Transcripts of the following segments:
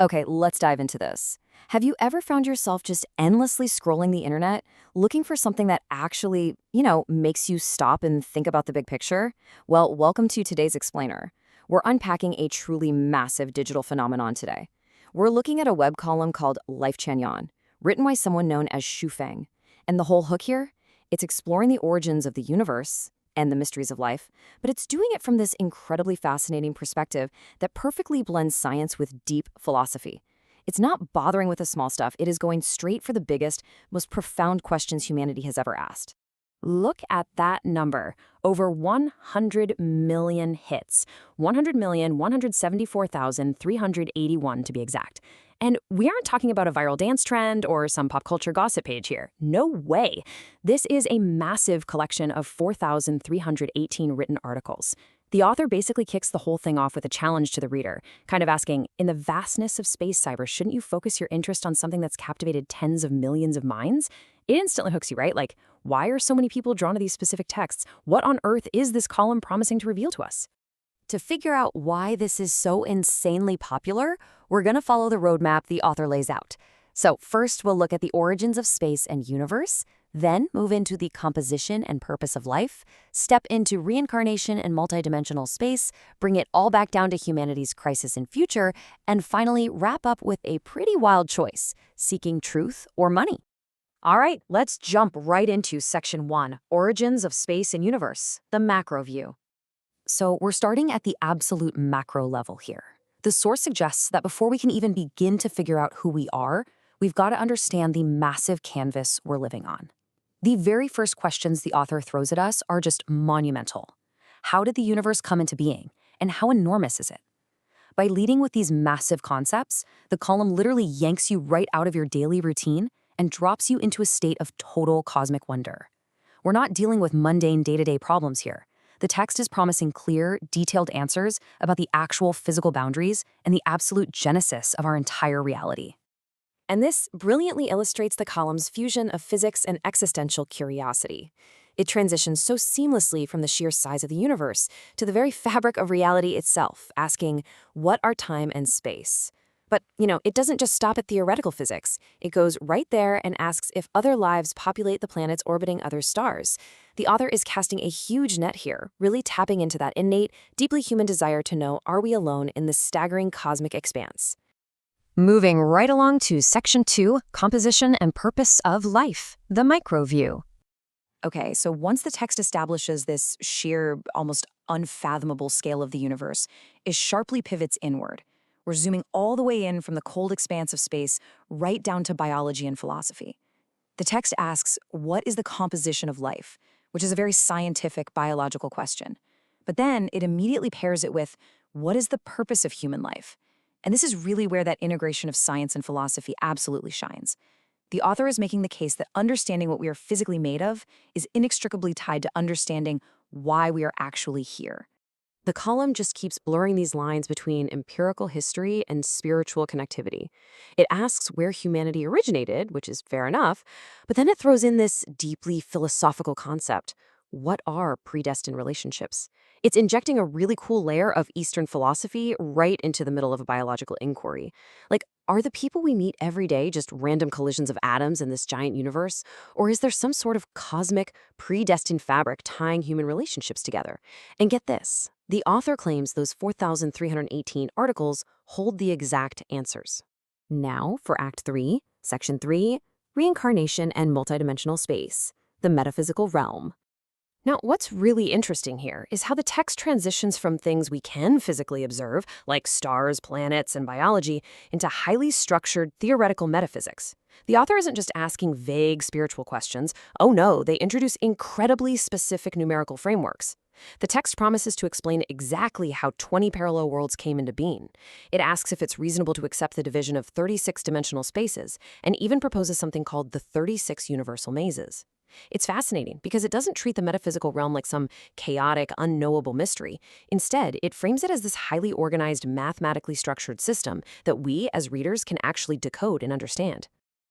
Okay, let's dive into this. Have you ever found yourself just endlessly scrolling the internet, looking for something that actually, makes you stop and think about the big picture? Well, welcome to today's Explainer. We're unpacking a truly massive digital phenomenon today. We're looking at a web column called Life Chanyan, written by someone known as Shu Feng. And the whole hook here? It's exploring the origins of the universe and the mysteries of life, but it's doing it from this incredibly fascinating perspective that perfectly blends science with deep philosophy. It's not bothering with the small stuff, it is going straight for the biggest, most profound questions humanity has ever asked. Look at that number. Over 100 million hits. 100,174,381 to be exact. And we aren't talking about a viral dance trend or some pop culture gossip page here. No way. This is a massive collection of 4,318 written articles. The author basically kicks the whole thing off with a challenge to the reader, kind of asking, in the vastness of space cyber, shouldn't you focus your interest on something that's captivated tens of millions of minds? It instantly hooks you, right? Like, why are so many people drawn to these specific texts? What on earth is this column promising to reveal to us? To figure out why this is so insanely popular, we're going to follow the roadmap the author lays out. So first, we'll look at the origins of space and universe, then move into the composition and purpose of life, step into reincarnation and multidimensional space, bring it all back down to humanity's crisis and future, and finally wrap up with a pretty wild choice, seeking truth or money. All right, let's jump right into Section 1, Origins of Space and Universe, the macro view. So we're starting at the absolute macro level here. The source suggests that before we can even begin to figure out who we are, we've got to understand the massive canvas we're living on. The very first questions the author throws at us are just monumental. How did the universe come into being, and how enormous is it? By leading with these massive concepts, the column literally yanks you right out of your daily routine and drops you into a state of total cosmic wonder. We're not dealing with mundane day-to-day problems here. The text is promising clear, detailed answers about the actual physical boundaries and the absolute genesis of our entire reality. And this brilliantly illustrates the column's fusion of physics and existential curiosity. It transitions so seamlessly from the sheer size of the universe to the very fabric of reality itself, asking, what are time and space? But, it doesn't just stop at theoretical physics. It goes right there and asks if other lives populate the planets orbiting other stars. The author is casting a huge net here, really tapping into that innate, deeply human desire to know, are we alone in this staggering cosmic expanse? Moving right along to Section 2, Composition and Purpose of Life, the micro view. Okay, so once the text establishes this sheer, almost unfathomable scale of the universe, it sharply pivots inward. We're zooming all the way in from the cold expanse of space right down to biology and philosophy. The text asks, what is the composition of life? Which is a very scientific, biological question. But then it immediately pairs it with, what is the purpose of human life? And this is really where that integration of science and philosophy absolutely shines. The author is making the case that understanding what we are physically made of is inextricably tied to understanding why we are actually here. The column just keeps blurring these lines between empirical history and spiritual connectivity. It asks where humanity originated, which is fair enough, but then it throws in this deeply philosophical concept. What are predestined relationships? It's injecting a really cool layer of Eastern philosophy right into the middle of a biological inquiry. Like, are the people we meet every day just random collisions of atoms in this giant universe? Or is there some sort of cosmic, predestined fabric tying human relationships together? And get this, the author claims those 4,318 articles hold the exact answers. Now for Act 3, Section 3, Reincarnation and Multidimensional Space, the Metaphysical Realm. Now, what's really interesting here is how the text transitions from things we can physically observe, like stars, planets, and biology, into highly structured theoretical metaphysics. The author isn't just asking vague spiritual questions. Oh no, they introduce incredibly specific numerical frameworks. The text promises to explain exactly how 20 parallel worlds came into being. It asks if it's reasonable to accept the division of 36-dimensional spaces, and even proposes something called the 36 universal mazes. It's fascinating because it doesn't treat the metaphysical realm like some chaotic, unknowable mystery. Instead, it frames it as this highly organized, mathematically structured system that we, as readers, can actually decode and understand.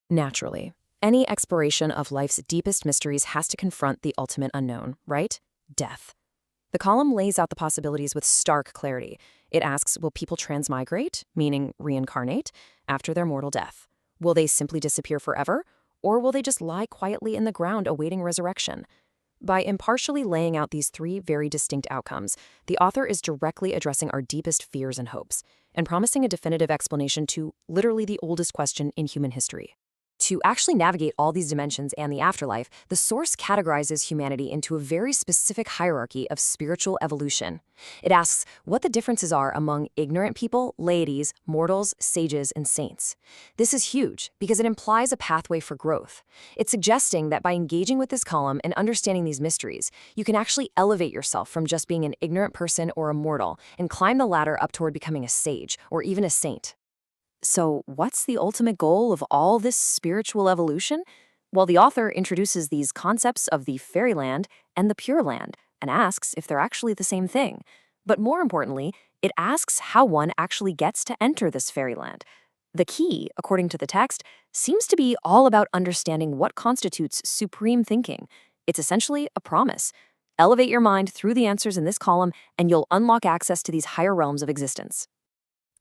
Naturally, any exploration of life's deepest mysteries has to confront the ultimate unknown, right? Death. The column lays out the possibilities with stark clarity. It asks, will people transmigrate, meaning reincarnate, after their mortal death? Will they simply disappear forever, or will they just lie quietly in the ground awaiting resurrection? By impartially laying out these three very distinct outcomes, the author is directly addressing our deepest fears and hopes, and promising a definitive explanation to literally the oldest question in human history. To actually navigate all these dimensions and the afterlife, the source categorizes humanity into a very specific hierarchy of spiritual evolution. It asks what the differences are among ignorant people, deities, mortals, sages, and saints. This is huge because it implies a pathway for growth. It's suggesting that by engaging with this column and understanding these mysteries, you can actually elevate yourself from just being an ignorant person or a mortal and climb the ladder up toward becoming a sage or even a saint. So, what's the ultimate goal of all this spiritual evolution? Well, the author introduces these concepts of the fairyland and the pure land and asks if they're actually the same thing. But more importantly, it asks how one actually gets to enter this fairyland. The key, according to the text, seems to be all about understanding what constitutes supreme thinking. It's essentially a promise. Elevate your mind through the answers in this column, and you'll unlock access to these higher realms of existence.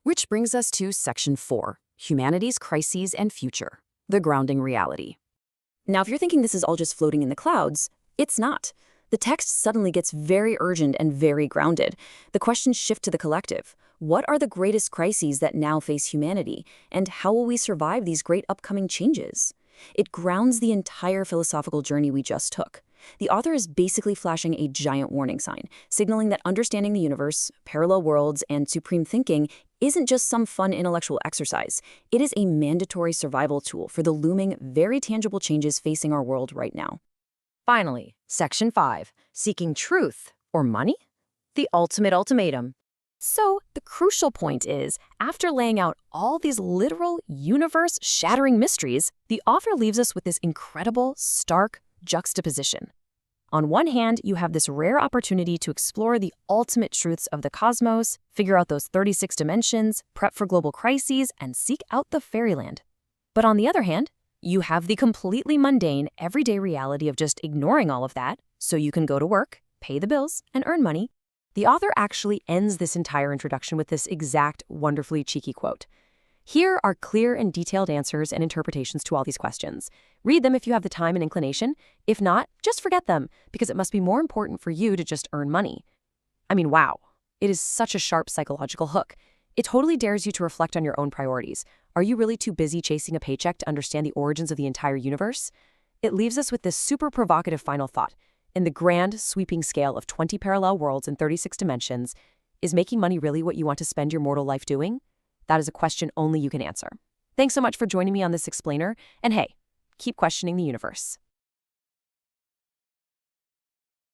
Which brings us to Section 4, Humanity's Crises and Future, the grounding reality. Now, if you're thinking this is all just floating in the clouds, it's not. The text suddenly gets very urgent and very grounded. The questions shift to the collective. What are the greatest crises that now face humanity, and how will we survive these great upcoming changes? It grounds the entire philosophical journey we just took. The author is basically flashing a giant warning sign, signaling that understanding the universe, parallel worlds, and supreme thinking isn't just some fun intellectual exercise. It is a mandatory survival tool for the looming, very tangible changes facing our world right now. Finally, Section 5, Seeking Truth or Money? The ultimate ultimatum. So, the crucial point is, after laying out all these literal, universe-shattering mysteries, the author leaves us with this incredible, stark juxtaposition. On one hand, you have this rare opportunity to explore the ultimate truths of the cosmos, figure out those 36 dimensions, prep for global crises, and seek out the fairyland. But on the other hand, you have the completely mundane, everyday reality of just ignoring all of that so you can go to work, pay the bills, and earn money. The author actually ends this entire introduction with this exact, wonderfully cheeky quote. Here are clear and detailed answers and interpretations to all these questions. Read them if you have the time and inclination. If not, just forget them, because it must be more important for you to just earn money. I mean, wow. It is such a sharp psychological hook. It totally dares you to reflect on your own priorities. Are you really too busy chasing a paycheck to understand the origins of the entire universe? It leaves us with this super provocative final thought. In the grand, sweeping scale of 20 parallel worlds and 36 dimensions, is making money really what you want to spend your mortal life doing? That is a question only you can answer. Thanks so much for joining me on this explainer, and hey, keep questioning the universe.